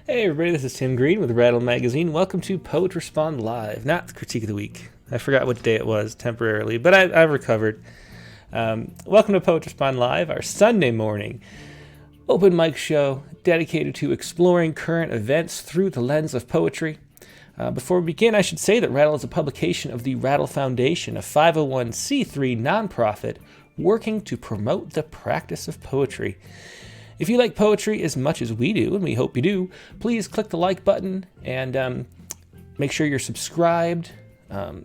Hey everybody, this is Tim Green with Rattle Magazine. Welcome to Poet Respond Live, not the Critique of the Week. I forgot what day it was temporarily, but I've recovered. Welcome to Poet Respond Live, our Sunday morning open mic show dedicated to exploring current events through the lens of poetry. Before we begin, I should say that Rattle is a publication of the Rattle Foundation, a 501c3 nonprofit working to promote the practice of poetry. If you like poetry as much as we do, and we hope you do, please click the like button and make sure you're subscribed.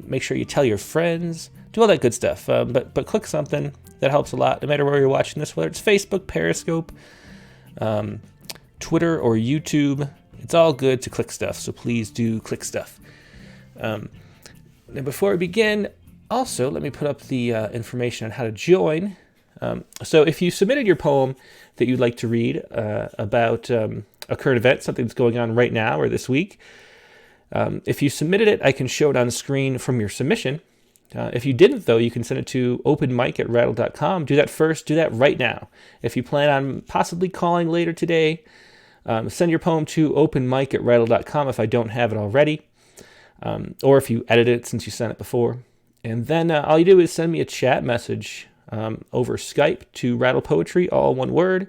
Make sure you tell your friends. Do all that good stuff. But click something. That helps a lot, no matter where you're watching this, whether it's Facebook, Periscope, Twitter, or YouTube. It's all good to click stuff, so please do click stuff. And before we begin, also, let me put up the information on how to join. So if you submitted your poem that you'd like to read about a current event, something that's going on right now or this week, if you submitted it, I can show it on the screen from your submission. If you didn't, though, you can send it to openmic@rattle.com. Do that first. Do that right now. If you plan on possibly calling later today, send your poem to openmic@rattle.com if I don't have it already, or if you edited it since you sent it before. And then all you do is send me a chat message over Skype to Rattle Poetry, all one word,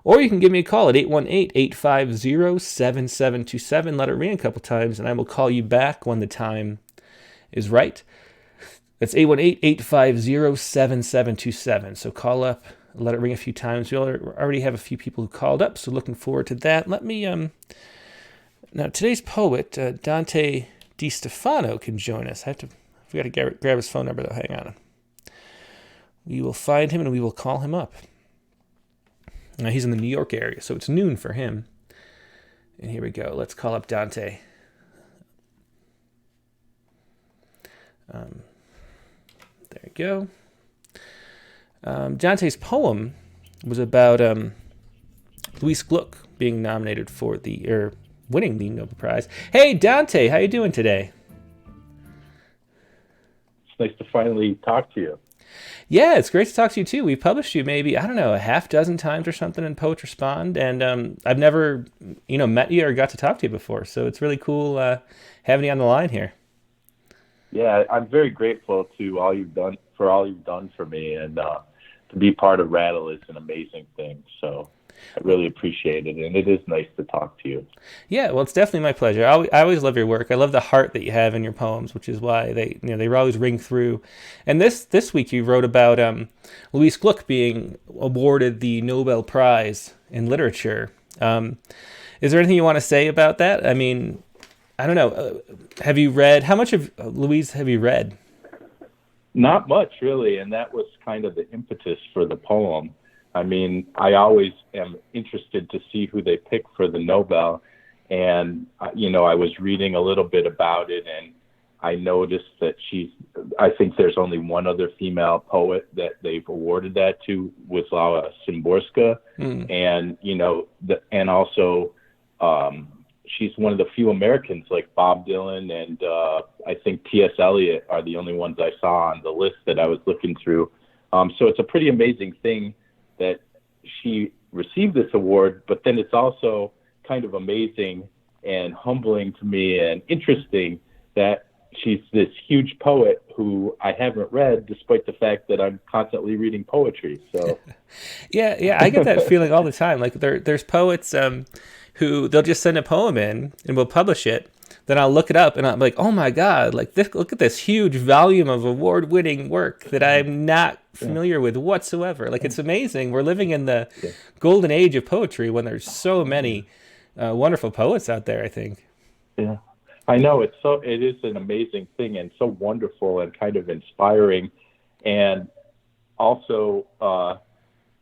or you can give me a call at 818-850-7727. Let it ring a couple times, and I will call you back when the time is right. That's 818-850-7727. So call up, let it ring a few times. We already have a few people who called up, so looking forward to that. Let me, now today's poet, Dante DiStefano, can join us. We got to grab his phone number, though. Hang on. We will find him and we will call him up. Now, he's in the New York area, so it's noon for him. And here we go. Let's call up Dante. There we go. Dante's poem was about Louise Gluck being nominated for winning the Nobel Prize. Hey, Dante, how you doing today? It's nice to finally talk to you. Yeah, it's great to talk to you too. We published you maybe, I don't know, a half dozen times or something in Poet Respond, and I've never, met you or got to talk to you before. So it's really cool having you on the line here. Yeah, I'm very grateful to all you've done for me, and to be part of Rattle is an amazing thing. So I really appreciate it, and it is nice to talk to you. Yeah, well, it's definitely my pleasure. I always love your work. I love the heart that you have in your poems, which is why they always ring through. And this week you wrote about Louise Gluck being awarded the Nobel Prize in Literature. Is there anything you want to say about that? I mean, I don't know. Have you read? How much of Louise have you read? Not much, really, and that was kind of the impetus for the poem. I mean, I always am interested to see who they pick for the Nobel. And, I was reading a little bit about it, and I noticed that I think there's only one other female poet that they've awarded that to, Wisława Szymborska. And, and also she's one of the few Americans, like Bob Dylan and I think T.S. Eliot are the only ones I saw on the list that I was looking through. So it's a pretty amazing thing that she received this award, but then it's also kind of amazing and humbling to me and interesting that she's this huge poet who I haven't read, despite the fact that I'm constantly reading poetry. So yeah, I get that feeling all the time. Like there's poets who they'll just send a poem in and we'll publish it. Then I'll look it up and I'm like, oh my God, look at this huge volume of award-winning work that I'm not familiar with whatsoever. Like, it's amazing. We're living in the golden age of poetry when there's so many wonderful poets out there, I think. Yeah, I know. It is an amazing thing and so wonderful and kind of inspiring, and also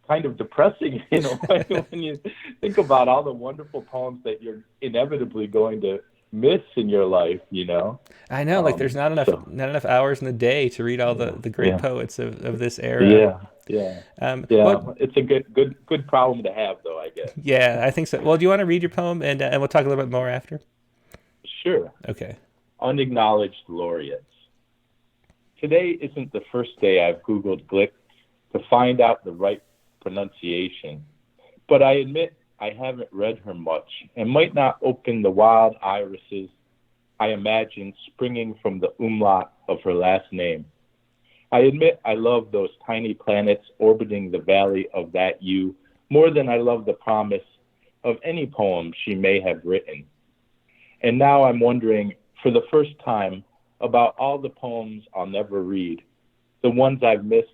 kind of depressing in a way when you think about all the wonderful poems that you're inevitably going to miss in your life. I know, like there's not enough hours in the day to read all the great poets of this era. Yeah. Well, It's a good problem to have, though, I guess. yeah, I think so. Well, do you want to read your poem and we'll talk a little bit more after? Sure. Okay. Unacknowledged laureates. Today isn't the first day I've Googled Glick to find out the right pronunciation, but I admit I haven't read her much, and might not open the wild irises I imagine springing from the umlaut of her last name. I admit I love those tiny planets orbiting the valley of that U more than I love the promise of any poem she may have written. And now I'm wondering, for the first time, about all the poems I'll never read, the ones I've missed,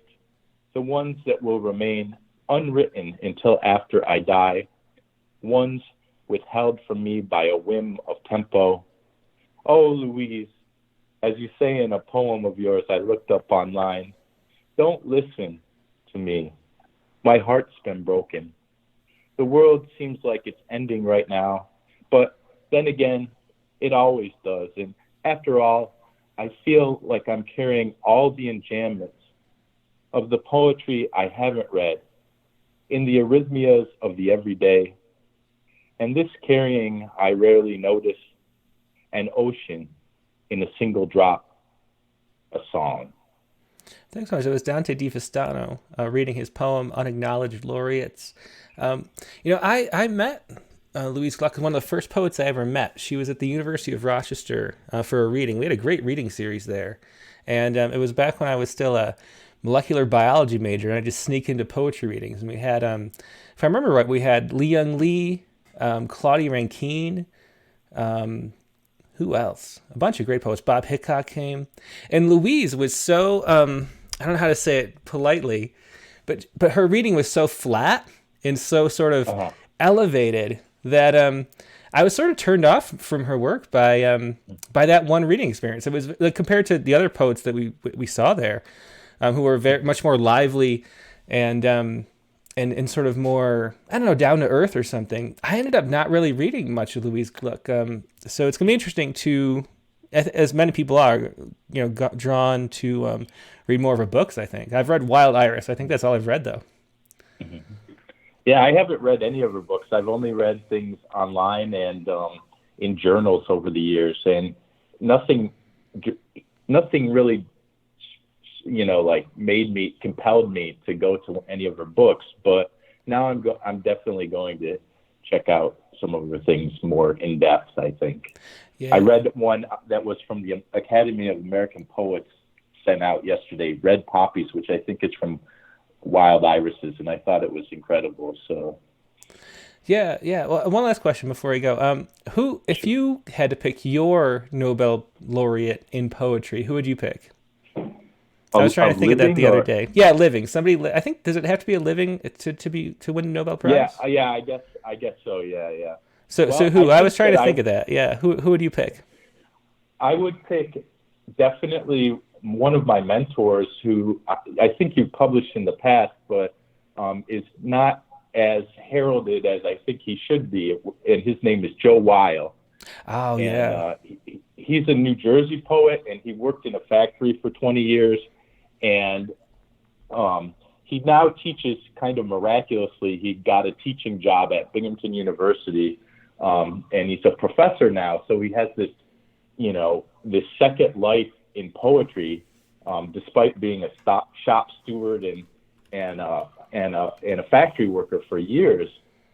the ones that will remain unwritten until after I die, ones withheld from me by a whim of tempo. Oh, Louise, as you say in a poem of yours I looked up online, don't listen to me. My heart's been broken. The world seems like it's ending right now, but then again, it always does. And after all, I feel like I'm carrying all the enjambments of the poetry I haven't read in the arrhythmias of the everyday. And this carrying I rarely notice, an ocean in a single drop, a song. Thanks so much. It was Dante DiFastano reading his poem Unacknowledged Laureates. I met Louise Gluck, one of the first poets I ever met. She was at the University of Rochester for a reading. We had a great reading series there. And it was back when I was still a molecular biology major, and I just sneak into poetry readings. And we had, if I remember right, we had Lee Young Lee, Claudia Rankine, who else? A bunch of great poets. Bob Hickok came. And Louise was so, I don't know how to say it politely, but her reading was so flat and so sort of elevated that I was sort of turned off from her work by that one reading experience. It was like, compared to the other poets that we saw there, who were very much more lively and sort of more, I don't know, down to earth or something. I ended up not really reading much of Louise Gluck. So it's gonna be interesting to, as many people are, drawn to read more of her books. I think I've read Wild Iris. I think that's all I've read though. Mm-hmm. Yeah, I haven't read any of her books. I've only read things online and in journals over the years, and nothing really, compelled me to go to any of her books. But now I'm definitely going to check out some of her things more in depth, I think. Yeah. I read one that was from the Academy of American Poets, sent out yesterday, Red Poppies, which I think is from Wild Irises, and I thought it was incredible. So yeah. Well, one last question before we go. If you had to pick your Nobel laureate in poetry, who would you pick? So I was trying to think of that the other day. Yeah, living. Somebody. I think, does it have to be a living to win the Nobel Prize? Yeah. I guess so. Yeah. So who? I was trying to think of that. Yeah. Who would you pick? I would pick definitely one of my mentors, who I think you've published in the past, but is not as heralded as I think he should be. And his name is Joe Weil. Oh, yeah. He's a New Jersey poet, and he worked in a factory for 20 years. And he now teaches kind of miraculously. He got a teaching job at Binghamton University, and he's a professor now. So he has this, this second life in poetry, despite being a shop steward and a factory worker for years.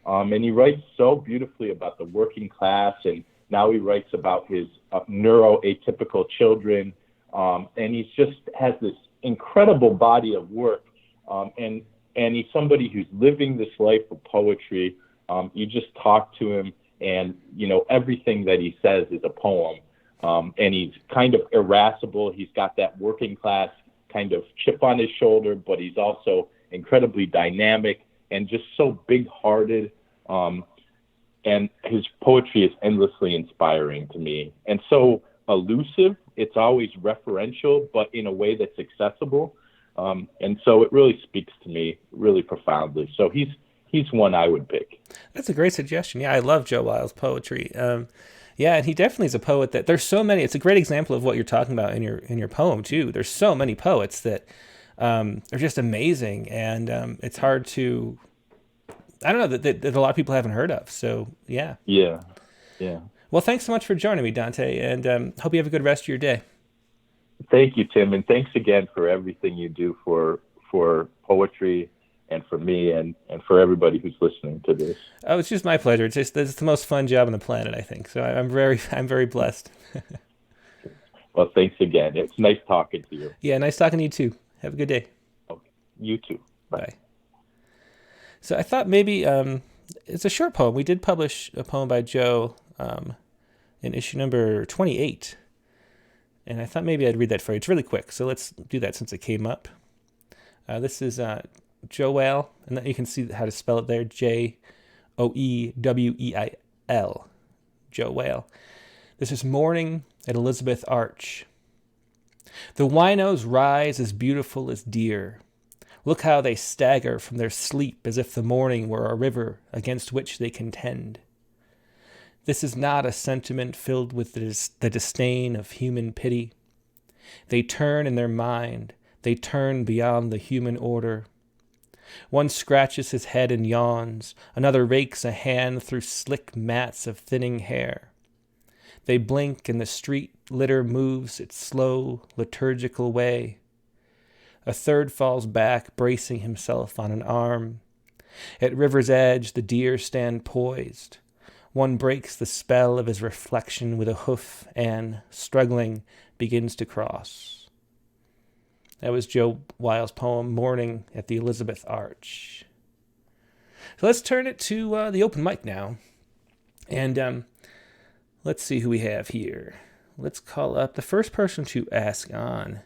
And he writes so beautifully about the working class, and now he writes about his neuroatypical children. And he just has this incredible body of work. And he's somebody who's living this life of poetry. You just talk to him, and, everything that he says is a poem. And he's kind of irascible. He's got that working class kind of chip on his shoulder, but he's also incredibly dynamic and just so big-hearted. And his poetry is endlessly inspiring to me, and so elusive. It's always referential, but in a way that's accessible. And so it really speaks to me really profoundly. So he's one I would pick. That's a great suggestion. Yeah, I love Joe Weil's poetry. Yeah, and he definitely is a poet that there's so many. It's a great example of what you're talking about in your poem too. There's so many poets that are just amazing, and it's hard to, I don't know, that a lot of people haven't heard of. So yeah. Yeah. Well, thanks so much for joining me, Dante, and hope you have a good rest of your day. Thank you, Tim, and thanks again for everything you do for poetry. and for me and for everybody who's listening to this. Oh, it's just my pleasure. It's the most fun job on the planet, I think. So I'm very blessed. Well, thanks again. It's nice talking to you. Yeah, nice talking to you too. Have a good day. Okay. You too. Bye. Bye. So I thought maybe it's a short poem. We did publish a poem by Joe in issue number 28. And I thought maybe I'd read that for you. It's really quick, so let's do that since it came up. This is Joel, and you can see how to spell it there, Joeweil. Joel. This is Morning at Elizabeth Arch. The winos rise as beautiful as deer. Look how they stagger from their sleep as if the morning were a river against which they contend. This is not a sentiment filled with the disdain of human pity. They turn in their mind. They turn beyond the human order. One scratches his head and yawns. Another rakes a hand through slick mats of thinning hair. They blink and the street litter moves its slow, liturgical way. A third falls back, bracing himself on an arm. At river's edge, the deer stand poised. One breaks the spell of his reflection with a hoof and, struggling, begins to cross. That was Joe Weil's poem, Morning at the Elizabeth Arch. So let's turn it to the open mic now. And let's see who we have here. Let's call up the first person to ask on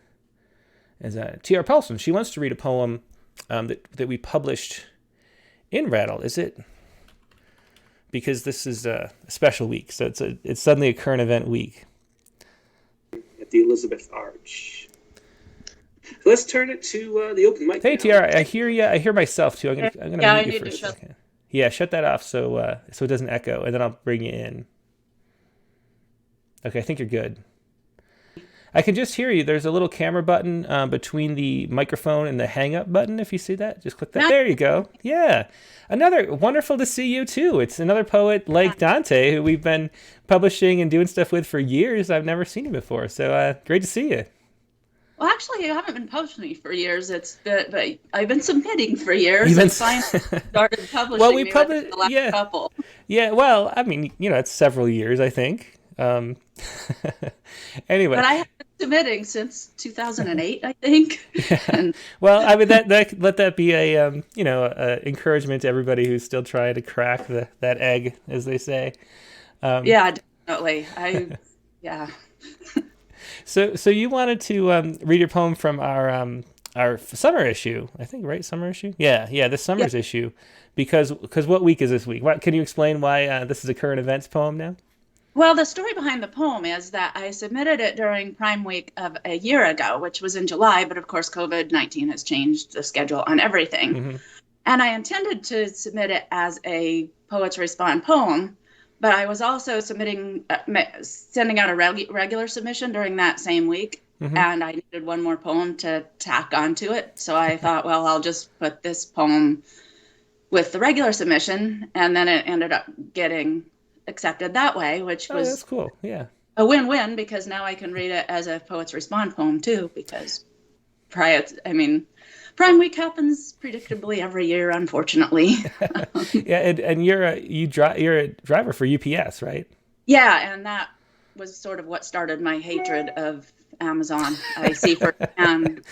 is T.R. Paulson. She wants to read a poem that we published in Rattle. Is it? Because this is a special week, so it's suddenly a current event week. At the Elizabeth Arch. So let's turn it to the open mic. Hey, Tiara, I hear you. I hear myself too. I'm gonna mute you for a second. Yeah, shut that off so it doesn't echo, and then I'll bring you in. Okay, I think you're good. I can just hear you. There's a little camera button between the microphone and the hang up button. If you see that, just click that. There you go. Yeah. Another wonderful to see you too. It's another poet like Dante who we've been publishing and doing stuff with for years. I've never seen him before. So great to see you. Well, actually, I haven't been publishing for years. But I've been submitting for years. And finally started publishing. Well, we published the last couple. Yeah. Well, I mean, it's several years, I think. Anyway, but I have been submitting since 2008, I think. Yeah. And, well, I mean that let that be a encouragement to everybody who's still trying to crack that egg, as they say. Yeah, definitely. Yeah. So you wanted to read your poem from our summer issue, I think, right? Summer issue? Yeah, the summer's issue. Because what week is this week? Can you explain why this is a current events poem now? Well, the story behind the poem is that I submitted it during Prime Week of a year ago, which was in July, but of course COVID-19 has changed the schedule on everything. Mm-hmm. And I intended to submit it as a Poets Respond poem, but I was also sending out a regular submission during that same week, mm-hmm. and I needed one more poem to tack onto it. So I thought, well, I'll just put this poem with the regular submission, and then it ended up getting accepted that way, which was that's cool. Yeah, a win-win, because now I can read it as a Poets Respond poem too, because Prime Week happens predictably every year, unfortunately. Yeah, and you're a driver for UPS, right? Yeah, and that was sort of what started my hatred of Amazon. I see firsthand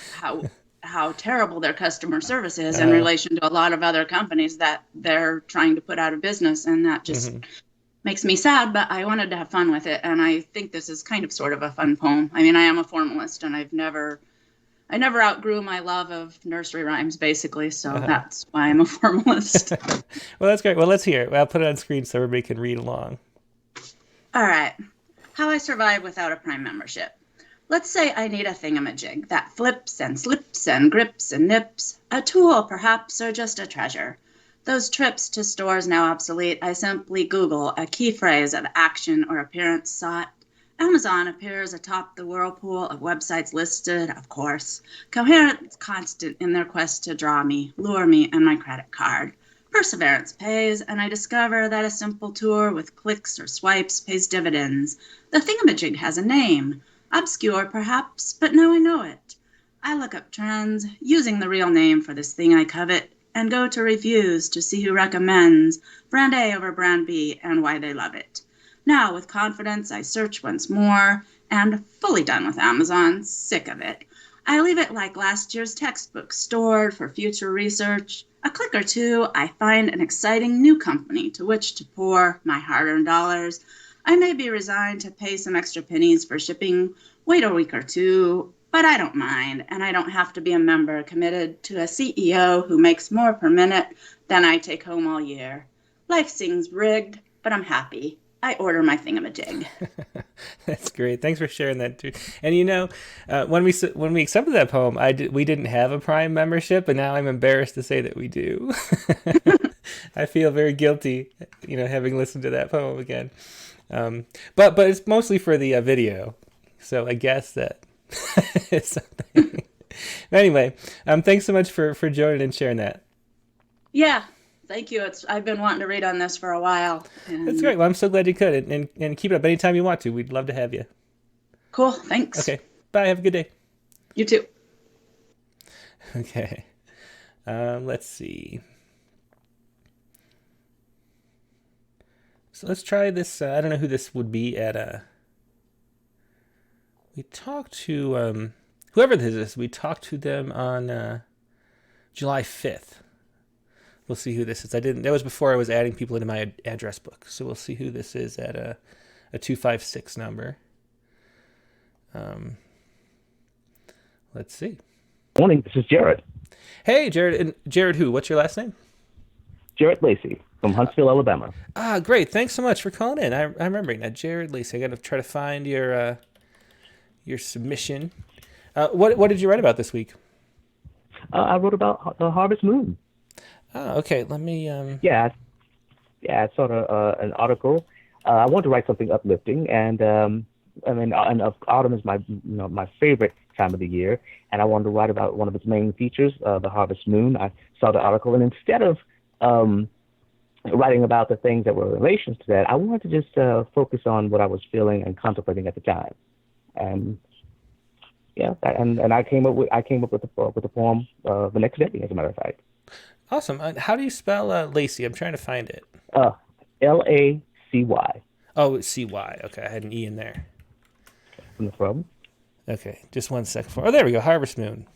how terrible their customer service is in relation to a lot of other companies that they're trying to put out of business, and that just mm-hmm. makes me sad, but I wanted to have fun with it, and I think this is kind of sort of a fun poem. I mean, I am a formalist, and I never outgrew my love of nursery rhymes, basically, so that's why I'm a formalist. Well, that's great. Well, let's hear it. I'll put it on screen so everybody can read along. All right. How I survive without a Prime membership. Let's say I need a thingamajig that flips and slips and grips and nips, a tool perhaps, or just a treasure. Those trips to stores now obsolete, I simply Google a key phrase of action or appearance sought. Amazon appears atop the whirlpool of websites listed, of course. Coherent, constant in their quest to draw me, lure me, and my credit card. Perseverance pays, and I discover that a simple tour with clicks or swipes pays dividends. The thingamajig has a name. Obscure, perhaps, but now I know it. I look up trends, using the real name for this thing I covet. and go to reviews to see who recommends brand A over brand B and why they love it. Now, with confidence, I search once more and fully done with Amazon, sick of it. I leave it like last year's textbook, stored for future research. A click or two, I find an exciting new company to which to pour my hard-earned dollars. I may be resigned to pay some extra pennies for shipping, wait a week or two, but I don't mind, and I don't have to be a member committed to a CEO who makes more per minute than I take home all year. Life seems rigged, but I'm happy. I order my thingamajig. That's great. Thanks for sharing that too. And when we accepted that poem, we didn't have a Prime membership, and now I'm embarrassed to say that we do. I feel very guilty, having listened to that poem again. But it's mostly for the video, so I guess that is something. But anyway, thanks so much for joining and sharing that. Yeah. Thank you. I've been wanting to read on this for a while. That's great. Well, I'm so glad you could, and keep it up anytime you want to. We'd love to have you. Cool. Thanks. Okay. Bye. Have a good day. You too. Okay. Let's see. So let's try this. I don't know who this would be at. We talked to whoever this is. We talked to them on July 5th. We'll see who this is. That was before I was adding people into my address book. So we'll see who this is at a 256 number. Let's see. Morning, this is Jared. Hey, Jared. And Jared who? What's your last name? Jared Lacey from Huntsville, Alabama. Great. Thanks so much for calling in. I'm remembering that. Jared Lacey. I got to try to find your submission. What did you write about this week? I wrote about the Harvest Moon. Oh, okay. Let me. Yeah, I saw an article. I wanted to write something uplifting, and autumn is my favorite time of the year, and I wanted to write about one of its main features, the Harvest Moon. I saw the article, and instead of writing about the things that were in relation to that, I wanted to just focus on what I was feeling and contemplating at the time, and yeah, and I came up with the poem the next day, as a matter of fact. Awesome. How do you spell Lacey? I'm trying to find it. Lacy. Oh, it's CY. Okay, I had an E in there. No problem. Okay, just 1 second. Oh, there we go. Harvest Moon.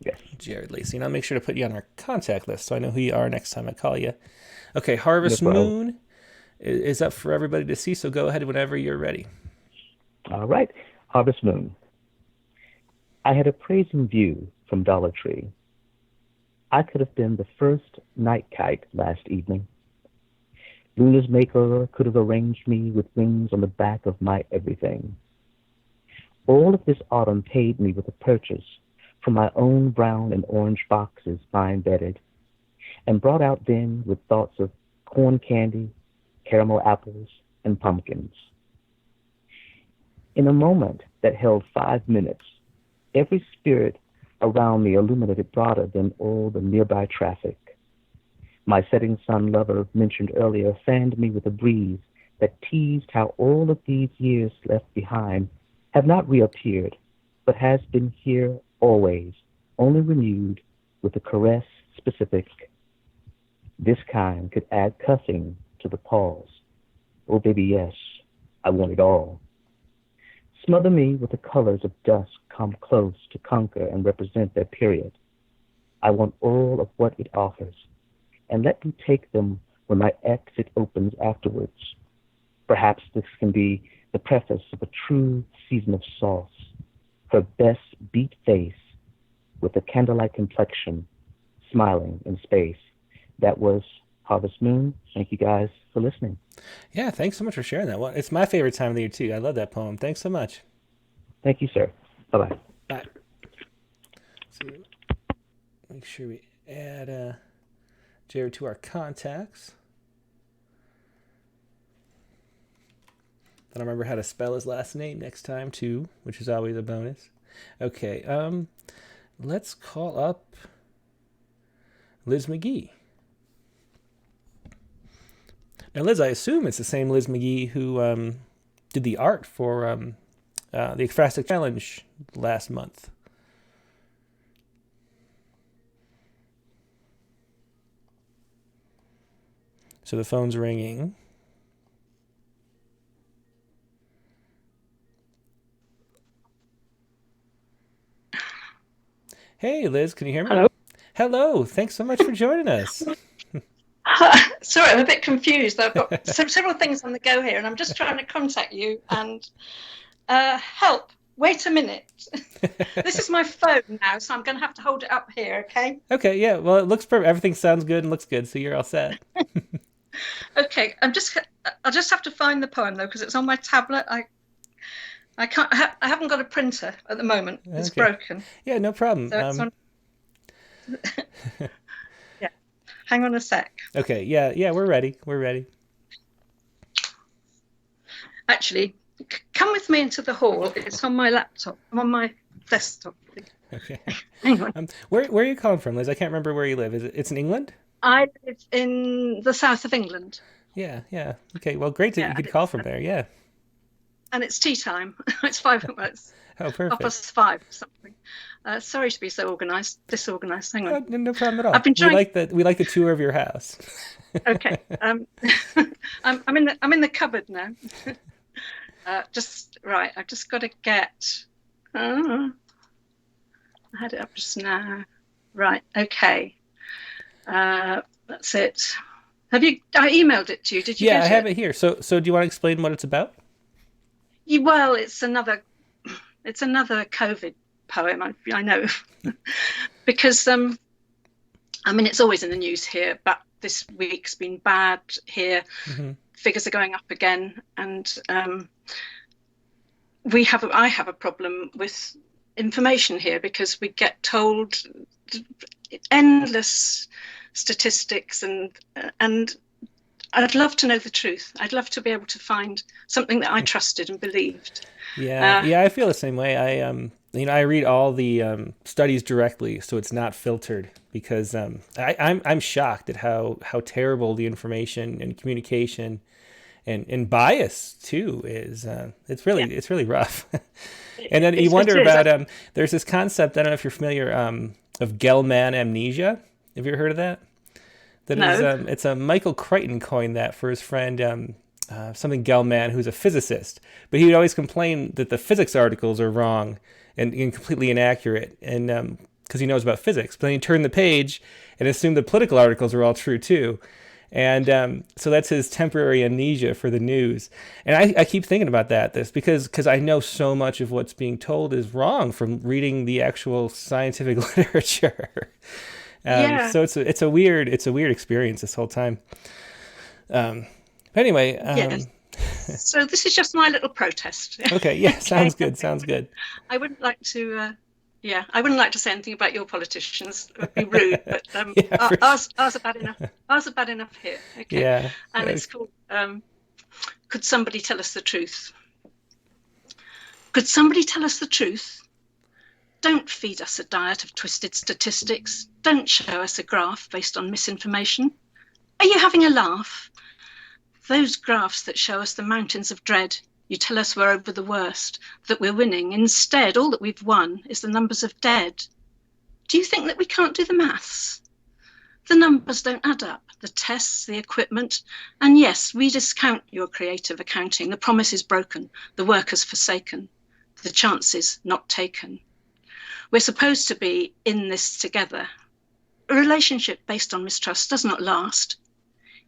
Yes. Jared Lacey. And I'll make sure to put you on our contact list so I know who you are next time I call you. Okay, Harvest Moon is up for everybody to see, so go ahead whenever you're ready. All right. Harvest Moon. I had a praising view from Dollar Tree. I could have been the first night kite last evening. Luna's maker could have arranged me with wings on the back of my everything. All of this autumn paid me with a purchase from my own brown and orange boxes, fine bedded, and brought out then with thoughts of corn candy, caramel apples, and pumpkins. In a moment that held 5 minutes, every spirit around me illuminated broader than all the nearby traffic. My setting sun lover mentioned earlier fanned me with a breeze that teased how all of these years left behind have not reappeared, but has been here always, only renewed with a caress specific. This kind could add cussing to the pause. Oh, baby, yes, I want it all. Smother me with the colors of dusk come close to conquer and represent their period. I want all of what it offers, and let me take them when my exit opens afterwards. Perhaps this can be the preface of a true season of sauce, her best beat face with a candlelight complexion, smiling in space. That was Harvest Moon. Thank you guys for listening. Yeah, thanks so much for sharing that. Well, it's my favorite time of the year, too. I love that poem. Thanks so much. Thank you, sir. Bye-bye. Bye. So, make sure we add Jared to our contacts. Then I'll remember how to spell his last name next time, too, which is always a bonus. Okay, let's call up Liz McGee. Now, Liz, I assume it's the same Liz McGee who did the art for the Ekphrastic Challenge last month. So the phone's ringing. Hey, Liz, can you hear me? Hello. Hello. Thanks so much for joining us. Sorry, I'm a bit confused. I've got several things on the go here, and I'm just trying to contact you and help. Wait a minute. This is my phone now, so I'm going to have to hold it up here, okay? Okay, yeah. Well, it looks perfect. Everything sounds good and looks good, so you're all set. Okay, I'll just have to find the poem though, because it's on my tablet. I can't. I haven't got a printer at the moment. It's Okay. broken. Yeah, no problem. So it's on. Yeah. Hang on a sec. Okay, yeah, we're ready. We're ready. Actually, come with me into the hall. It's on my laptop. I'm on my desktop. Okay. Hang on. Where are you calling from, Liz? I can't remember where you live. It's in England? I live in the south of England. Yeah. Okay, well, great that you could call from there. Yeah. And it's tea time. It's 5. It's Oh, perfect. 5:30 or something. Sorry to be so disorganized. Hang on. No problem at all. I've been trying. We like the tour of your house. Okay. I'm in the cupboard now. Just right. I've just got to get. I had it up just now. Right. Okay. That's it. I emailed it to you. Did you? Yeah, get I have it? it here. So do you want to explain what it's about? Well, it's another COVID poem. I know, because it's always in the news here, but this week's been bad here. Mm-hmm. Figures are going up again, and I have a problem with information here because we get told endless statistics, and I'd love to know the truth. I'd love to be able to find something that I trusted and believed. Yeah, I feel the same way. I read all the studies directly, so it's not filtered, because I'm shocked at how terrible the information and communication and bias too is. It's really rough. And then you wonder about there's this concept, I don't know if you're familiar, of Gell-Mann amnesia. Have you ever heard of that? No. It's a Michael Crichton coined that for his friend something Gell-Mann, who's a physicist, but he would always complain that the physics articles are wrong and completely inaccurate, and because he knows about physics. But then he turned the page and assumed the political articles were all true too, and so that's his temporary amnesia for the news. And I keep thinking about this because I know so much of what's being told is wrong from reading the actual scientific literature. So it's a weird experience this whole time. Anyway. Yes. So this is just my little protest. Okay. Yeah. Sounds good. I wouldn't like to. I wouldn't like to say anything about your politicians. It would be rude, but ours are bad enough. Ours are bad enough here. Okay. Yeah. And it's called. Could somebody tell us the truth? Could somebody tell us the truth? Don't feed us a diet of twisted statistics. Don't show us a graph based on misinformation. Are you having a laugh? Those graphs that show us the mountains of dread, you tell us we're over the worst, that we're winning. Instead, all that we've won is the numbers of dead. Do you think that we can't do the maths? The numbers don't add up, the tests, the equipment. And yes, we discount your creative accounting. The promise is broken, the workers forsaken, the chances not taken. We're supposed to be in this together. A relationship based on mistrust does not last.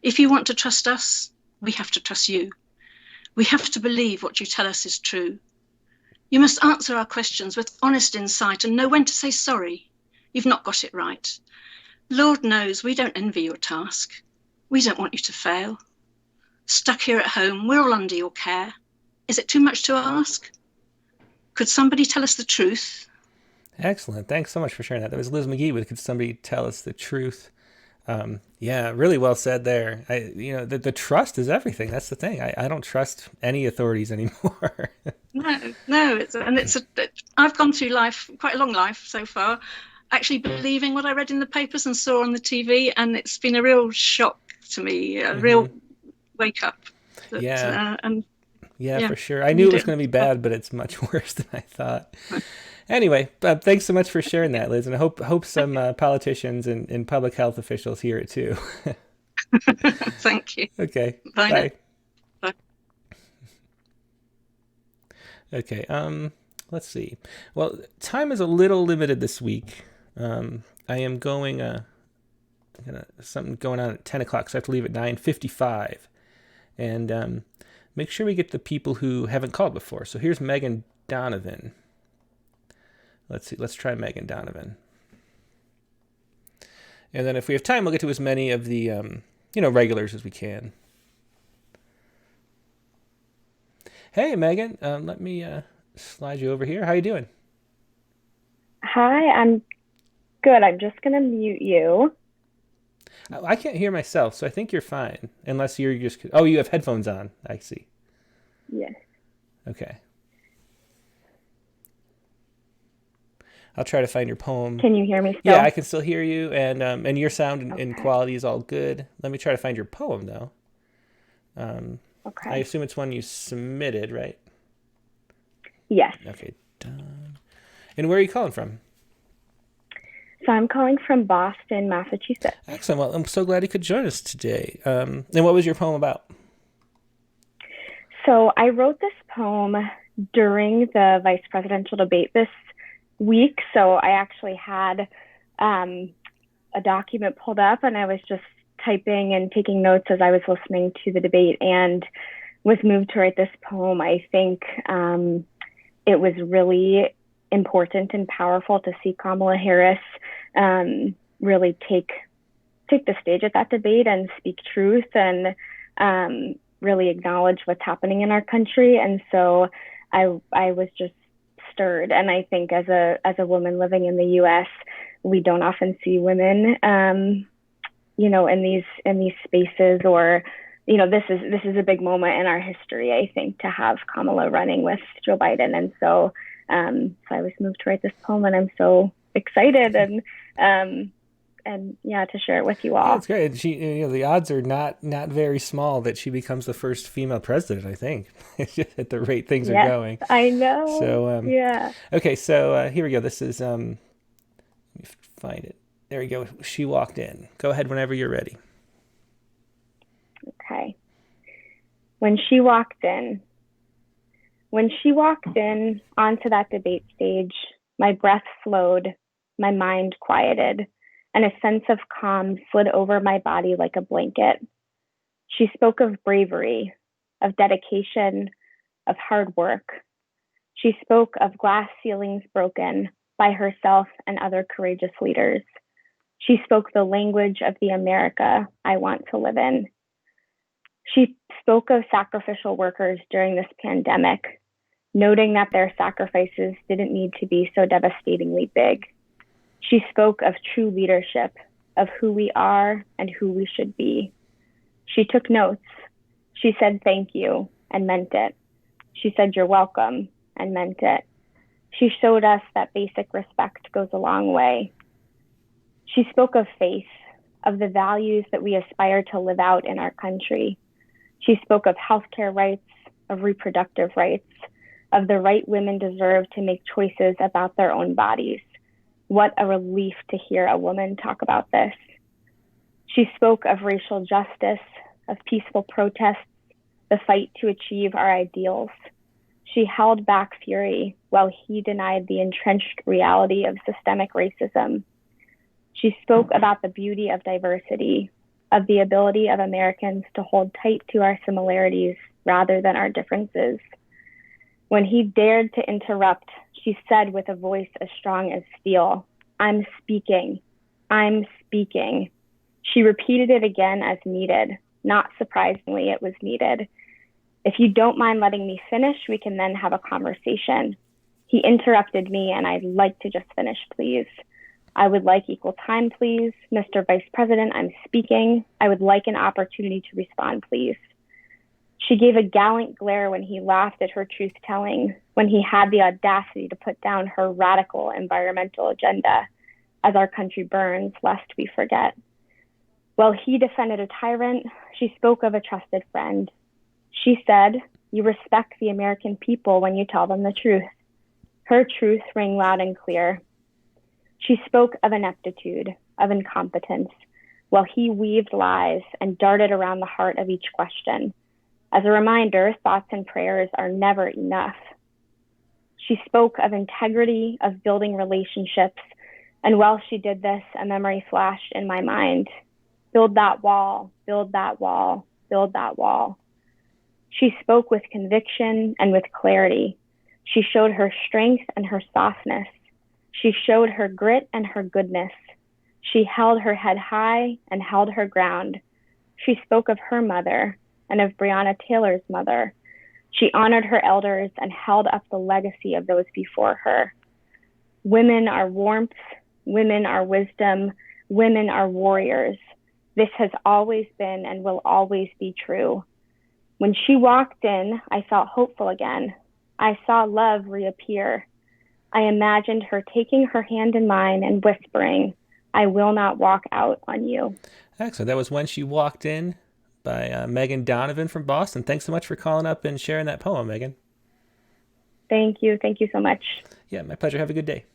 If you want to trust us, we have to trust you. We have to believe what you tell us is true. You must answer our questions with honest insight and know when to say sorry. You've not got it right. Lord knows we don't envy your task. We don't want you to fail. Stuck here at home, we're all under your care. Is it too much to ask? Could somebody tell us the truth? Excellent. Thanks so much for sharing that. That was Liz McGee with Could Somebody Tell Us the Truth? Yeah, really well said there. The trust is everything. That's the thing. I don't trust any authorities anymore. No. I've gone through life, quite a long life so far, actually believing what I read in the papers and saw on the TV, and it's been a real shock to me, a real wake up. For sure. I knew it was going to be bad, but it's much worse than I thought. Anyway, thanks so much for sharing that, Liz, and I hope some politicians and public health officials hear it too. Thank you. Okay. Bye. Bye. Bye. Okay. Let's see. Well, time is a little limited this week. I am going. Something going on at 10 o'clock, so I have to leave at 9:55. And make sure we get the people who haven't called before. So here's Megan Donovan. Let's see. Let's try Megan Donovan. And then if we have time, we'll get to as many of the regulars as we can. Hey, Megan. Let me slide you over here. How you doing? Hi, I'm good. I'm just going to mute you. I can't hear myself, so I think you're fine. Unless you're just... Oh, you have headphones on. I see. Yes. Okay. I'll try to find your poem. Can you hear me still? Yeah, I can still hear you, and your sound and quality is all good. Let me try to find your poem, though. Okay. I assume it's one you submitted, right? Yes. Okay, done. And where are you calling from? So I'm calling from Boston, Massachusetts. Excellent. Well, I'm so glad you could join us today. And what was your poem about? So I wrote this poem during the vice presidential debate this week. So I actually had a document pulled up, and I was just typing and taking notes as I was listening to the debate, and was moved to write this poem. I think it was really important and powerful to see Kamala Harris really take the stage at that debate and speak truth and really acknowledge what's happening in our country. And so I was just stirred. And I think as a woman living in the U.S., we don't often see women, in these spaces, or this is a big moment in our history, I think, to have Kamala running with Joe Biden. And so I was moved to write this poem, and I'm so excited and to share it with you all. That's great. She, the odds are not very small that she becomes the first female president, I think, at the rate things are going. I know. So, yeah. Okay, so here we go. This is, let me find it. There we go. She walked in. Go ahead whenever you're ready. Okay. When she walked in onto that debate stage, my breath flowed, my mind quieted, and a sense of calm slid over my body like a blanket. She spoke of bravery, of dedication, of hard work. She spoke of glass ceilings broken by herself and other courageous leaders. She spoke the language of the America I want to live in. She spoke of sacrificial workers during this pandemic, noting that their sacrifices didn't need to be so devastatingly big. She spoke of true leadership, of who we are and who we should be. She took notes. She said thank you and meant it. She said you're welcome and meant it. She showed us that basic respect goes a long way. She spoke of faith, of the values that we aspire to live out in our country. She spoke of healthcare rights, of reproductive rights, of the right women deserve to make choices about their own bodies. What a relief to hear a woman talk about this. She spoke of racial justice, of peaceful protests, the fight to achieve our ideals. She held back fury while he denied the entrenched reality of systemic racism. She spoke about the beauty of diversity, of the ability of Americans to hold tight to our similarities rather than our differences. When he dared to interrupt, she said with a voice as strong as steel, I'm speaking. I'm speaking. She repeated it again as needed. Not surprisingly, it was needed. If you don't mind letting me finish, we can then have a conversation. He interrupted me, and I'd like to just finish, please. I would like equal time, please. Mr. Vice President, I'm speaking. I would like an opportunity to respond, please. She gave a gallant glare when he laughed at her truth-telling, when he had the audacity to put down her radical environmental agenda. As our country burns, lest we forget. While he defended a tyrant, she spoke of a trusted friend. She said, you respect the American people when you tell them the truth. Her truth rang loud and clear. She spoke of ineptitude, of incompetence, while he weaved lies and darted around the heart of each question. As a reminder, thoughts and prayers are never enough. She spoke of integrity, of building relationships, and while she did this, a memory flashed in my mind. Build that wall, build that wall, build that wall. She spoke with conviction and with clarity. She showed her strength and her softness. She showed her grit and her goodness. She held her head high and held her ground. She spoke of her mother and of Breonna Taylor's mother. She honored her elders and held up the legacy of those before her. Women are warmth, women are wisdom, women are warriors. This has always been and will always be true. When she walked in, I felt hopeful again. I saw love reappear. I imagined her taking her hand in mine and whispering, "I will not walk out on you." Excellent. That was When She Walked In by Megan Donovan from Boston. Thanks so much for calling up and sharing that poem, Megan. Thank you. Thank you so much. Yeah, my pleasure. Have a good day.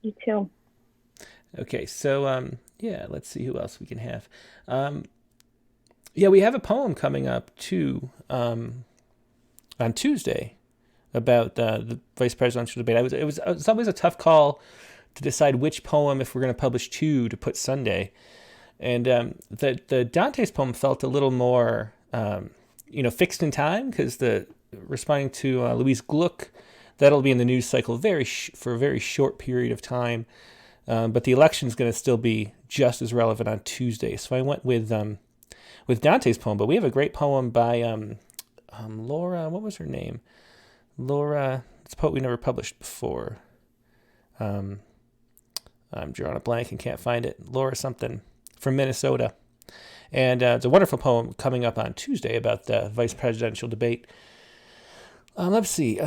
You too. Okay, so yeah, let's see who else we can have. Yeah, we have a poem coming up too on Tuesday about the vice presidential debate. It's always a tough call to decide which poem, if we're going to publish two, to put Sunday. And the Dante's poem felt a little more fixed in time, because the responding to Louise Gluck, that'll be in the news cycle for a very short period of time. But the election is going to still be just as relevant on Tuesday. So I went with Dante's poem. But we have a great poem by Laura. What was her name? Laura. It's a poet we never published before. I'm drawing a blank and can't find it. Laura something from Minnesota. And it's a wonderful poem coming up on Tuesday about the vice presidential debate. Let's see.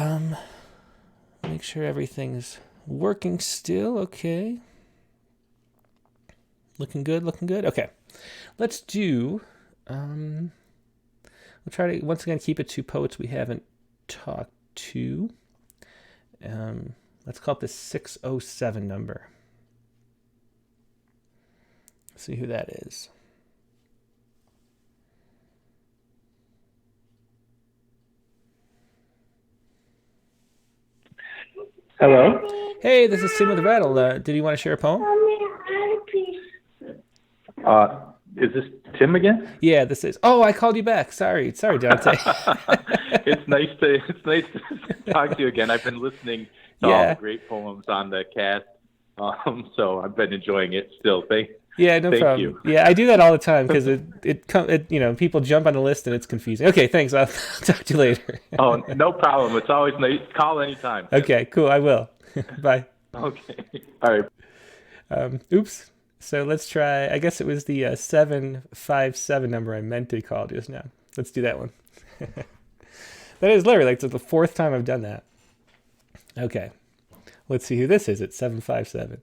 Make sure everything's working still. Okay. Looking good. Okay. Let's do... we'll try to, once again, keep it to poets we haven't talked to. Let's call it the 607 number. See who that is. Hello? Hey, this is Tim with Rattle. Did you want to share a poem? Is this Tim again? Yeah, this is. Oh, I called you back. Sorry, Dante. It's nice to talk to you again. I've been listening to all the great poems on the cast, so I've been enjoying it still. Thank problem. you. Yeah, I do that all the time because people jump on the list and it's confusing. Okay, thanks. I'll talk to you later. Oh, no problem. It's always nice. Call anytime. Okay, cool. I will. Bye. Okay. All right. Oops. So let's try. I guess it was the 757 number I meant to call just now. Let's do that one. That is literally the fourth time I've done that. Okay. Let's see who this is at 757.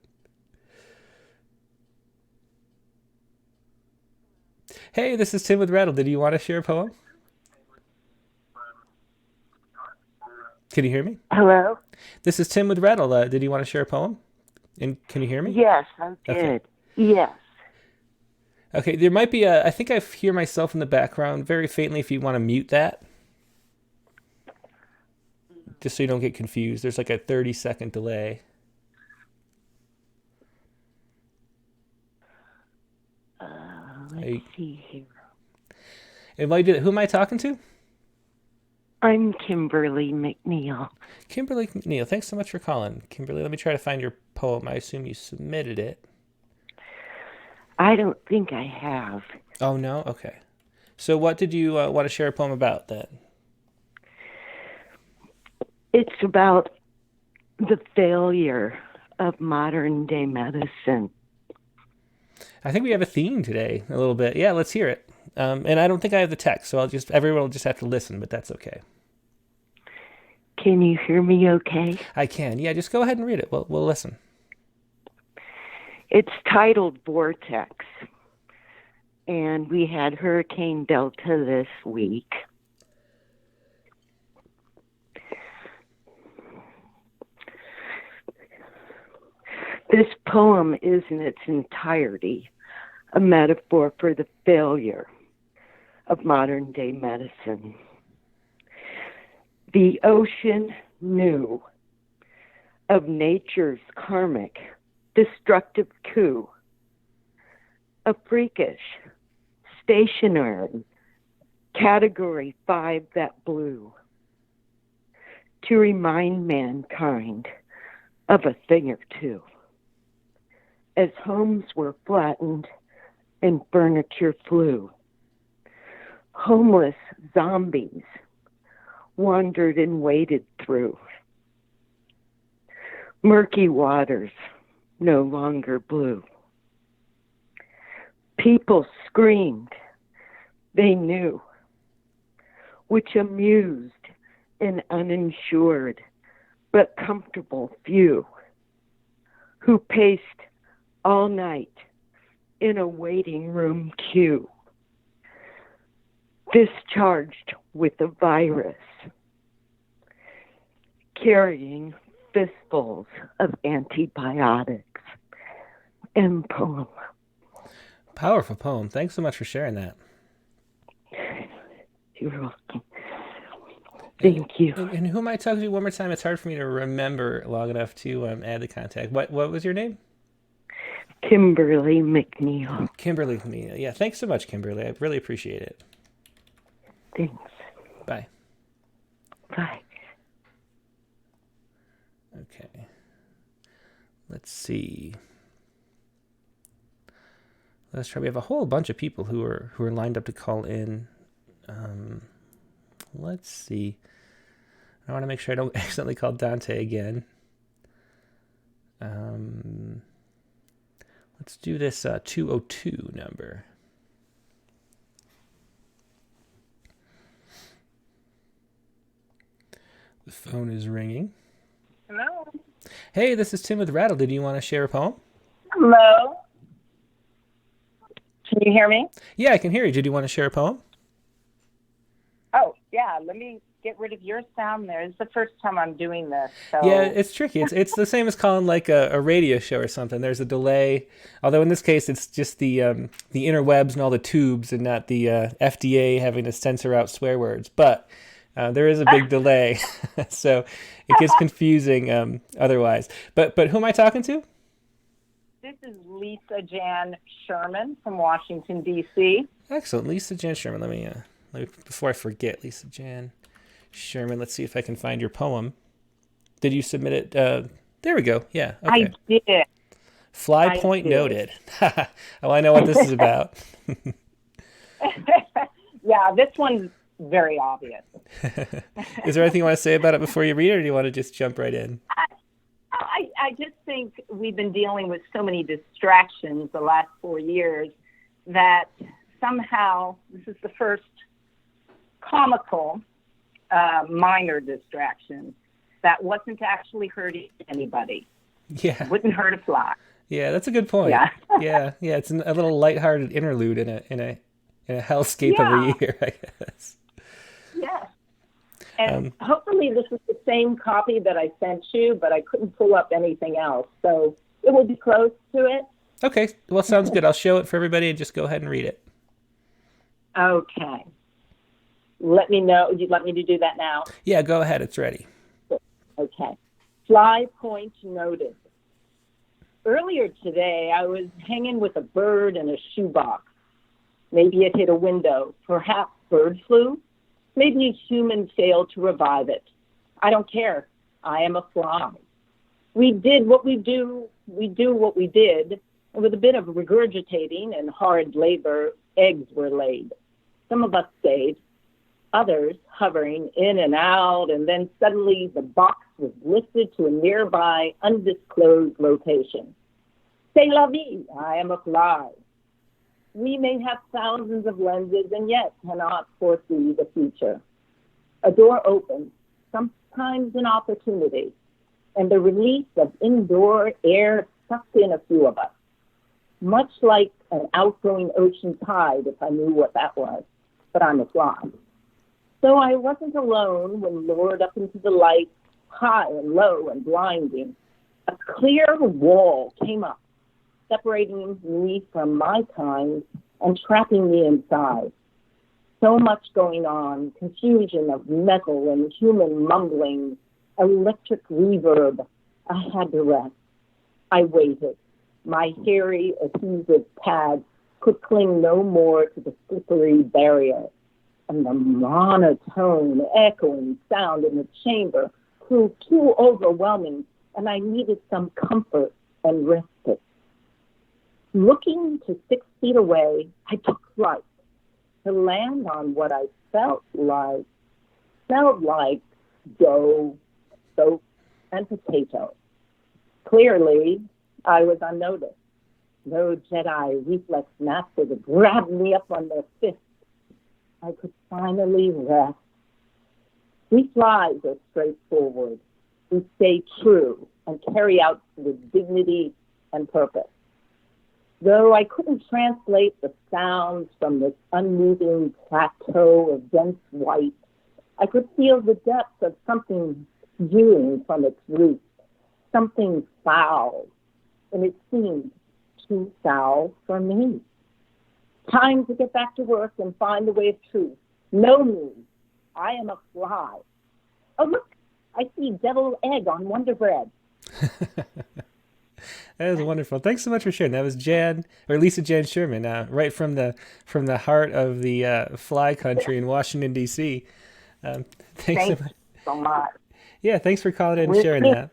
Hey, this is Tim with Rattle. Did you want to share a poem? Can you hear me? Hello? This is Tim with Rattle. Did you want to share a poem? And can you hear me? Yes, I did. Okay. Yes. Okay, there might be I think I hear myself in the background very faintly. If you want to mute that. Just so you don't get confused. There's like a 30-second delay. Let's see here. Who am I talking to? I'm Kimberly McNeil. Kimberly McNeil. Thanks so much for calling. Kimberly, let me try to find your poem. I assume you submitted it. I don't think I have. Oh, no? Okay. So what did you want to share a poem about then? It's about the failure of modern day medicine. I think we have a theme today a little bit. Yeah, let's hear it. And I don't think I have the text, so everyone will just have to listen, but that's okay. Can you hear me okay? I can. Yeah, just go ahead and read it. We'll listen. It's titled Vortex, and we had Hurricane Delta this week. This poem is in its entirety a metaphor for the failure of modern day medicine. The ocean knew of nature's karmic, destructive coup, a freakish, stationary Category 5 that blew, to remind mankind of a thing or two. As homes were flattened and furniture flew, homeless zombies wandered and waded through. Murky waters no longer blue. People screamed, they knew, which amused an uninsured but comfortable few who paced all night in a waiting room queue, discharged with a virus, carrying fistfuls of antibiotics. End poem. Powerful poem. Thanks so much for sharing that. You're welcome. Thank you. And who am I talking to one more time? It's hard for me to remember long enough to add the contact. What was your name? Kimberly McNeil. Kimberly McNeil. Yeah, thanks so much, Kimberly. I really appreciate it. Thanks. Bye. Bye. Okay. Let's see. Let's try. We have a whole bunch of people who are lined up to call in. Let's see. I want to make sure I don't accidentally call Dante again. Let's do this 202 number. The phone is ringing. Hello. Hey, this is Tim with Rattle. Did you want to share a poem? Hello. Can you hear me? Yeah, I can hear you. Did you want to share a poem? Oh, yeah. Let me get rid of your sound there. It's the first time I'm doing this. So. Yeah, it's tricky. It's the same as calling like a radio show or something. There's a delay. Although in this case, it's just the interwebs and all the tubes and not the FDA having to censor out swear words. But there is a big delay. So it gets confusing otherwise. But who am I talking to? This is Lisa Jan Sherman from Washington, D.C. Excellent. Lisa Jan Sherman. Let me before I forget, Lisa Jan Sherman, let's see if I can find your poem. Did you submit it? There we go. Yeah. Okay. I did. Fly point noted. Well, I know what this is about. Yeah, this one's very obvious. Is there anything you want to say about it before you read it, or do you want to just jump right in? I just think we've been dealing with so many distractions the last 4 years that somehow this is the first comical minor distraction that wasn't actually hurting anybody. Yeah. Wouldn't hurt a fly. Yeah, that's a good point. Yeah. Yeah. It's a little lighthearted interlude in a hellscape of a year, I guess. Yes. And hopefully this is the same copy that I sent you, but I couldn't pull up anything else. So it will be close to it. Okay. Well, sounds good. I'll show it for everybody and just go ahead and read it. Okay. Let me know. You'd like me to do that now? Yeah, go ahead. It's ready. Okay. Fly point noted. Earlier today, I was hanging with a bird in a shoebox. Maybe it hit a window. Perhaps bird flu. Maybe a human failed to revive it. I don't care. I am a fly. We did what we do. We do what we did. And with a bit of regurgitating and hard labor, eggs were laid. Some of us stayed. Others hovering in and out, and then suddenly the box was lifted to a nearby undisclosed location. C'est la vie. I am a fly. We may have thousands of lenses and yet cannot foresee the future. A door opens, sometimes an opportunity, and the release of indoor air sucked in a few of us, much like an outgoing ocean tide, if I knew what that was, but I'm a fly. So I wasn't alone when lured up into the light, high and low and blinding. A clear wall came up, separating me from my kind and trapping me inside. So much going on, confusion of metal and human mumbling, electric reverb. I had to rest. I waited. My hairy, adhesive pads could cling no more to the slippery barrier, and the monotone, echoing sound in the chamber proved too overwhelming, and I needed some comfort and respite. Looking to 6 feet away, I took flight to land on what I smelled like dough, soap, and potato. Clearly, I was unnoticed. No Jedi reflex master to grab me up on their fists. I could finally rest. We flies are straightforward. We stay true and carry out with dignity and purpose. Though I couldn't translate the sounds from this unmoving plateau of dense white, I could feel the depth of something spewing from its roots, something foul, and it seemed too foul for me. Time to get back to work and find the way of truth. Know me. I am a fly. Oh, look, I see deviled egg on Wonder Bread. That was wonderful. Thanks so much for sharing. That was Jan, or Lisa Jan Sherman, right from the heart of the fly country in Washington, D.C. Thanks so much. Yeah, thanks for calling in and sharing that.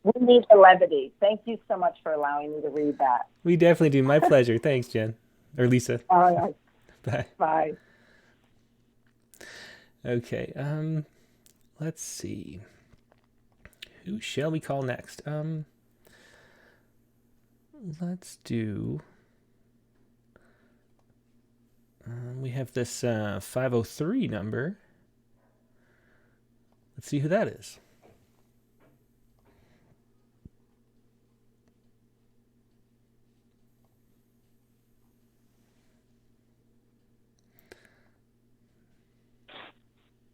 We need the levity. Thank you so much for allowing me to read that. We definitely do. My pleasure. Thanks, Jen. Or Lisa. All right. Bye. Bye. Okay. Let's see. Who shall we call next? Let's do. We have this 503 number. Let's see who that is.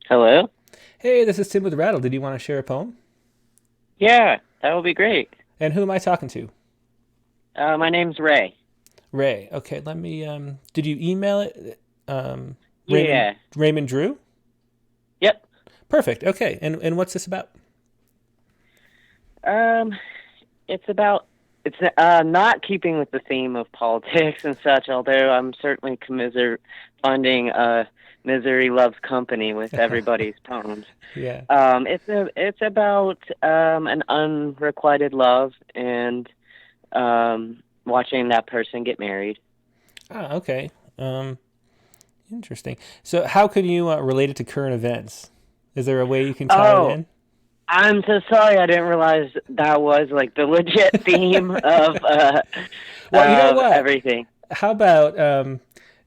Hello? Hey, this is Tim with Rattle. Did you want to share a poem? Yeah, that would be great. And who am I talking to? My name's Ray. Ray. Okay, let me... did you email it? Yeah. Raymond Drew? Yep. Perfect. Okay, and what's this about? It's about... It's not keeping with the theme of politics and such, although I'm certainly funding Misery Loves Company with everybody's poems. Yeah. It's about an unrequited love and watching that person get married. Ah, okay. Interesting. So how can you relate it to current events? Is there a way you can tie it in? I'm so sorry. I didn't realize that was like the legit theme of well, you know what? Everything. How about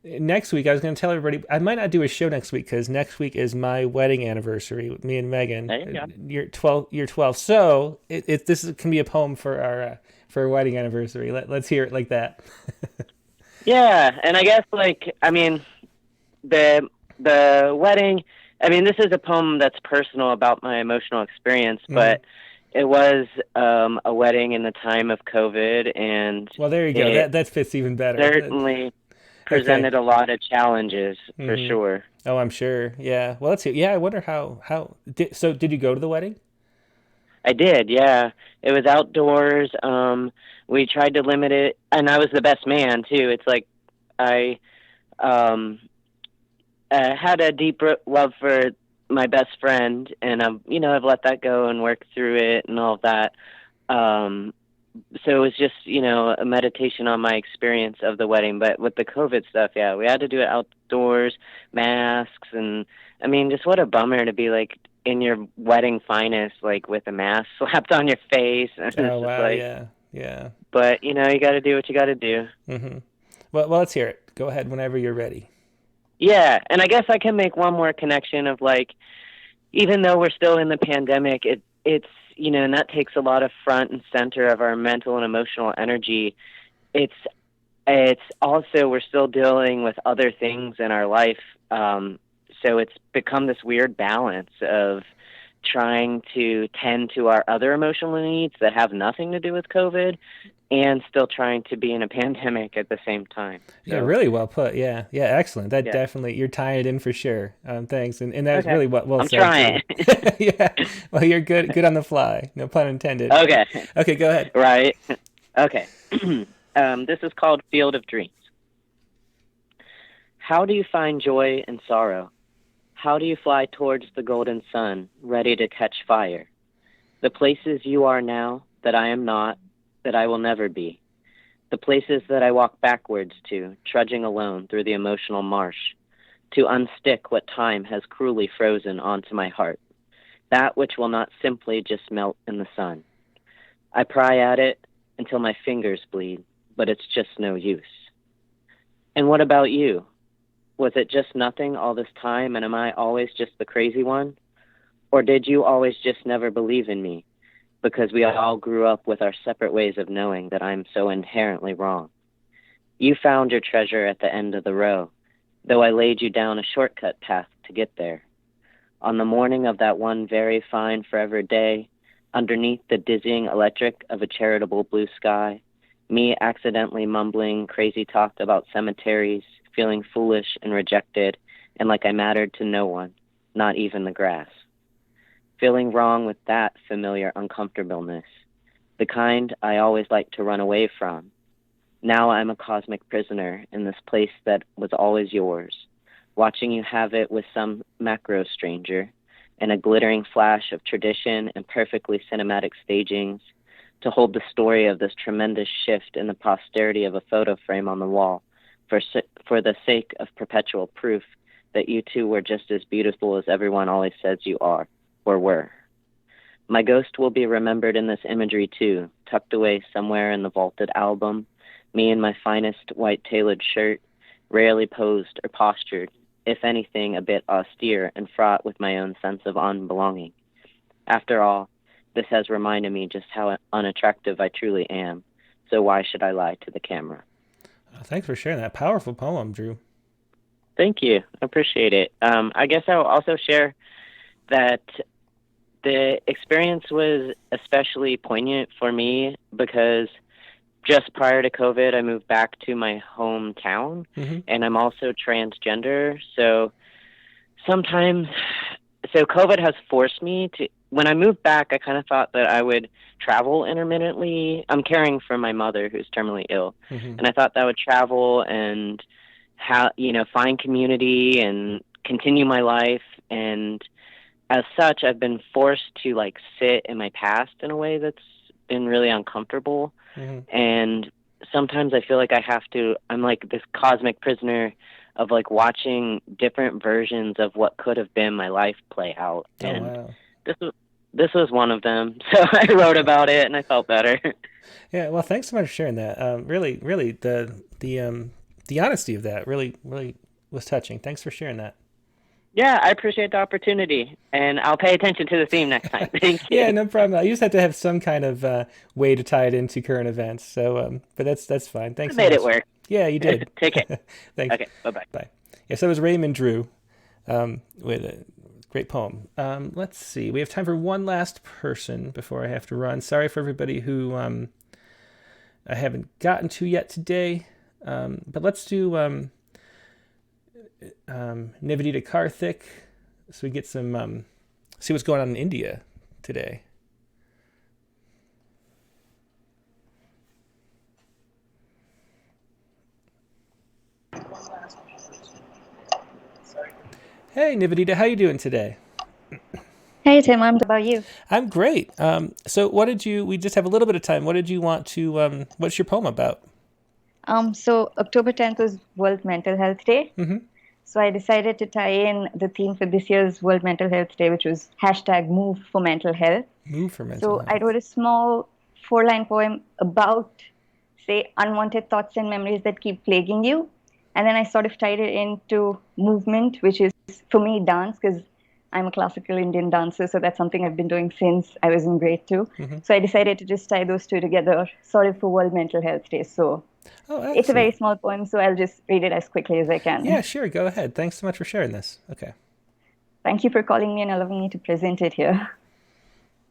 next week? I was going to tell everybody I might not do a show next week because next week is my wedding anniversary with me and Megan. There you go. You're 12. So this can be a poem for our wedding anniversary. Let's hear it like that. Yeah, and I guess the wedding. I mean, this is a poem that's personal about my emotional experience, but it was a wedding in the time of COVID, and well, there you go. That fits even better. Certainly presented a lot of challenges for sure. Oh, I'm sure. Yeah. Well, let's see. Yeah, I wonder how. Did you go to the wedding? I did. Yeah, it was outdoors. We tried to limit it, and I was the best man too. It's like I had a deep love for my best friend, and I've let that go and worked through it and all of that. So it was just, a meditation on my experience of the wedding. But with the COVID stuff, yeah, we had to do it outdoors, masks, and I mean, just what a bummer to be like in your wedding finest, like with a mask slapped on your face. And oh wow, yeah. But you got to do what you got to do. Mm-hmm. Well, let's hear it. Go ahead whenever you're ready. Yeah, and I guess I can make one more connection of even though we're still in the pandemic, it's and that takes a lot of front and center of our mental and emotional energy. It's also we're still dealing with other things in our life, so it's become this weird balance of trying to tend to our other emotional needs that have nothing to do with COVID, and still trying to be in a pandemic at the same time. Yeah, So, really well put. Yeah, yeah, excellent. That yeah. definitely, you're tying it in for sure. Thanks, and that's Okay. really well I'm said trying. too. Yeah, well, you're good on the fly. No pun intended. Okay. Okay, go ahead. Right. Okay. This is called Field of Dreams. How do you find joy in sorrow? How do you fly towards the golden sun, ready to catch fire? The places you are now, that I am not, that I will never be. The places that I walk backwards to, trudging alone through the emotional marsh, to unstick what time has cruelly frozen onto my heart, that which will not simply just melt in the sun. I pry at it until my fingers bleed, but it's just no use. And what about you? Was it just nothing all this time, and am I always just the crazy one? Or did you always just never believe in me? Because we all grew up with our separate ways of knowing that I'm so inherently wrong. You found your treasure at the end of the row, though I laid you down a shortcut path to get there. On the morning of that one very fine forever day, underneath the dizzying electric of a charitable blue sky, me accidentally mumbling crazy talk about cemeteries, feeling foolish and rejected, and like I mattered to no one, not even the grass. Feeling wrong with that familiar uncomfortableness, the kind I always liked to run away from. Now I'm a cosmic prisoner in this place that was always yours, watching you have it with some macro stranger, and a glittering flash of tradition and perfectly cinematic stagings, to hold the story of this tremendous shift in the posterity of a photo frame on the wall, for the sake of perpetual proof that you two were just as beautiful as everyone always says you are, or were. My ghost will be remembered in this imagery too, tucked away somewhere in the vaulted album, me in my finest white tailored shirt, rarely posed or postured, if anything a bit austere and fraught with my own sense of unbelonging. After all, this has reminded me just how unattractive I truly am, so why should I lie to the camera? Thanks for sharing that powerful poem, Drew. Thank you. I appreciate it. I guess I will also share that the experience was especially poignant for me because just prior to COVID, I moved back to my hometown, and I'm also transgender. So sometimes, COVID has forced me to, when I moved back, I kind of thought that I would travel intermittently. I'm caring for my mother who's terminally ill, and I thought that I would travel and find community and continue my life. And as such, I've been forced to sit in my past in a way that's been really uncomfortable. And sometimes I feel like I'm like this cosmic prisoner of watching different versions of what could have been my life play out. And this was one of them. So I wrote about it and I felt better. Yeah, well, thanks so much for sharing that. Really, the honesty of that really was touching. Thanks for sharing that. Yeah, I appreciate the opportunity, and I'll pay attention to the theme next time. Thank you. Yeah, no problem. You just have to have some kind of way to tie it into current events. So, but that's fine. Thanks. I made it work. Yeah, you did. Take care. Thanks. Okay. Bye. Bye. Yeah, so it was Raymond Drew, with a great poem. Let's see. We have time for one last person before I have to run. Sorry for everybody who I haven't gotten to yet today. But let's do Nivedita Karthik, so we get some see what's going on in India today. Hey Nivedita, how you doing today? Hey Tim, how about you? I'm great. So we just have a little bit of time. What did you want to what's your poem about? So October 10th was World Mental Health Day. So I decided to tie in the theme for this year's World Mental Health Day, which was #Move for Mental Health. Move for mental health. So I wrote a small 4-line poem about, say, unwanted thoughts and memories that keep plaguing you. And then I sort of tied it into movement, which is, for me, dance, because I'm a classical Indian dancer. So that's something I've been doing since I was in grade 2. So I decided to just tie those two together, sort of for World Mental Health Day. So it's a very small poem, so I'll just read it as quickly as I can. Yeah, sure. Go ahead. Thanks so much for sharing this. Okay. Thank you for calling me and allowing me to present it here.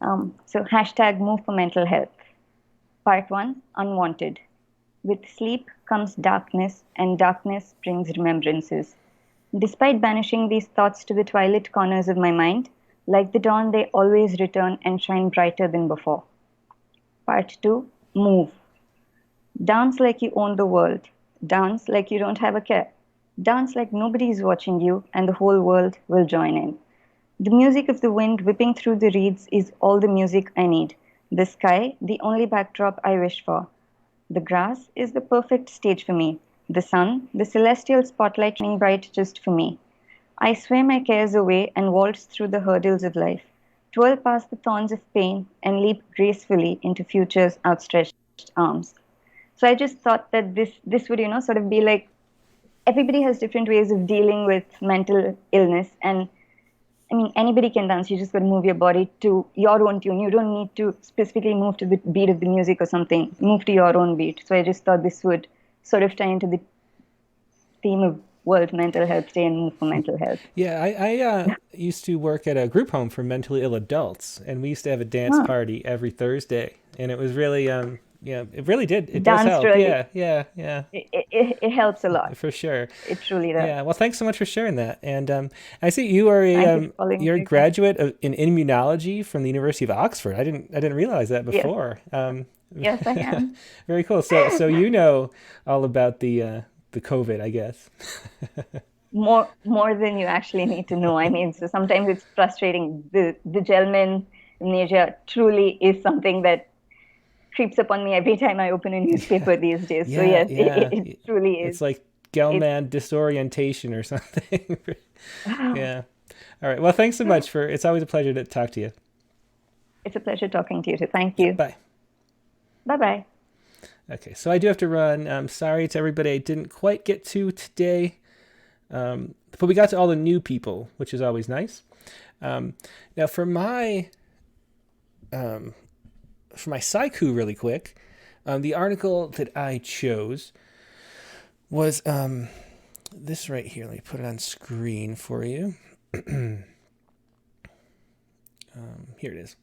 So #Move for Mental Health. Part 1, Unwanted. With sleep comes darkness, and darkness brings remembrances. Despite banishing these thoughts to the twilight corners of my mind, like the dawn, they always return and shine brighter than before. Part 2, Move. Dance like you own the world. Dance like you don't have a care. Dance like nobody is watching you and the whole world will join in. The music of the wind whipping through the reeds is all the music I need. The sky, the only backdrop I wish for. The grass is the perfect stage for me. The sun, the celestial spotlight shining bright just for me. I sway my cares away and waltz through the hurdles of life, twirl past the thorns of pain, and leap gracefully into future's outstretched arms. So I just thought that this would, sort of be like, everybody has different ways of dealing with mental illness. And I mean, anybody can dance. You just got to move your body to your own tune. You don't need to specifically move to the beat of the music or something. Move to your own beat. So I just thought this would sort of tie into the theme of World Mental Health Day and Move for Mental Health. Yeah, I used to work at a group home for mentally ill adults, and we used to have a dance party every Thursday, and it was really, it really did. It does help. Really, yeah. It helps a lot. For sure. It truly does. Yeah, well, thanks so much for sharing that. And I see you are you're a graduate in immunology from the University of Oxford. I didn't realize that before. Yes, I am. Very cool. So you know all about the COVID, I guess. more than you actually need to know. I mean, so sometimes it's frustrating. The Gelman amnesia truly is something that creeps up on me every time I open a newspaper these days. So yes, it truly is. It's like Gelman disorientation or something. Yeah. All right. Well, thanks so much it's always a pleasure to talk to you. It's a pleasure talking to you too. Thank you. Bye. Bye-bye. Okay, so I do have to run. I'm sorry to everybody I didn't quite get to today, but we got to all the new people, which is always nice. Now for my Saiku really quick, the article that I chose was this right here. Let me put it on screen for you. Here it is.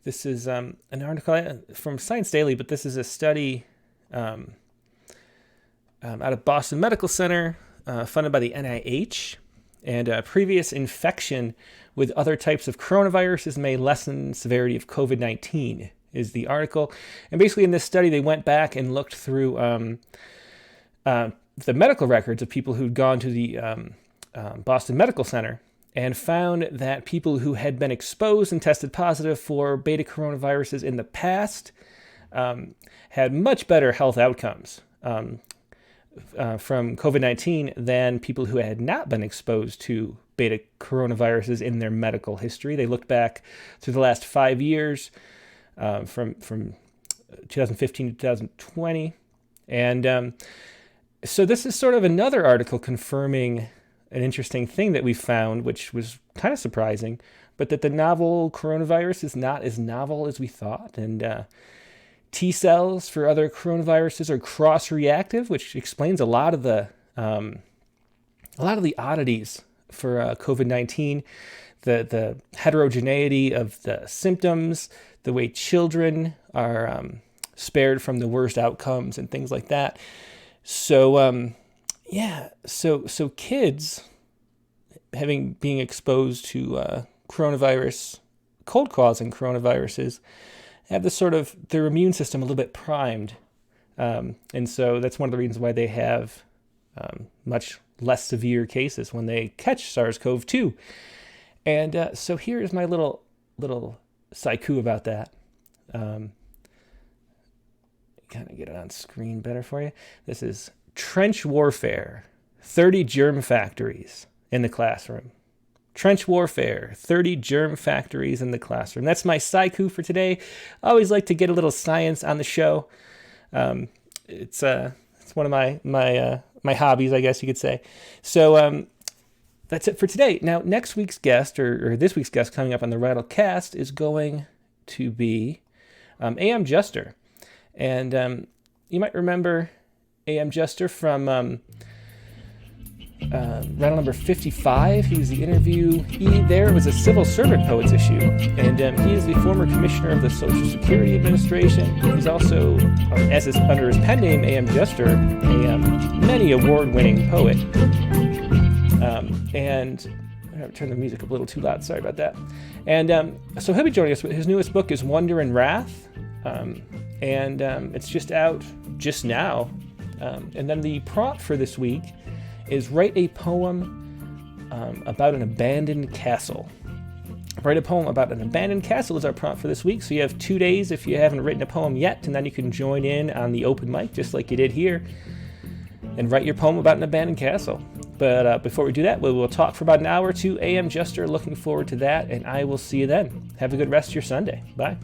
This is an article from Science Daily, but this is a study out of Boston Medical Center, funded by the NIH. And previous infection with other types of coronaviruses may lessen severity of COVID-19 is the article. And basically in this study, they went back and looked through the medical records of people who'd gone to the Boston Medical Center and found that people who had been exposed and tested positive for beta coronaviruses in the past had much better health outcomes from COVID-19 than people who had not been exposed to beta coronaviruses in their medical history. They looked back through the last 5 years, from 2015 to 2020. And so this is sort of another article confirming an interesting thing that we found, which was kind of surprising, but that the novel coronavirus is not as novel as we thought. And T cells for other coronaviruses are cross-reactive, which explains a lot of the oddities for COVID-19, the heterogeneity of the symptoms, the way children are spared from the worst outcomes and things like that. So so kids being exposed to coronavirus, cold-causing coronaviruses, have this sort of their immune system a little bit primed, and so that's one of the reasons why they have much less severe cases when they catch SARS-CoV-2. And so here's my little haiku about that. Kind of get it on screen better for you. This is trench warfare, 30 germ factories in the classroom. Trench warfare, 30 germ factories in the classroom. That's my haiku for today. I always like to get a little science on the show. It's one of my hobbies, I guess you could say. So that's it for today. Now, next week's guest, or this week's guest coming up on the Rattlecast, is going to be A.M. Juster. And you might remember A.M. Juster from Rattle number 55. He was the interviewee there. It was a civil servant poets issue, and he is the former commissioner of the Social Security Administration. He's also, under his pen name, A.M. Jester, a many award-winning poet. And I have to turn the music up a little too loud. Sorry about that. And so he'll be joining us. His newest book is Wonder and Wrath, and it's just out just now. And then the prompt for this week is write a poem about an abandoned castle. Write a poem about an abandoned castle is our prompt for this week. So you have 2 days if you haven't written a poem yet, and then you can join in on the open mic just like you did here and write your poem about an abandoned castle. But before we do that, we will talk for about an hour to A.M. Jester. Looking forward to that, and I will see you then. Have a good rest of your Sunday. Bye.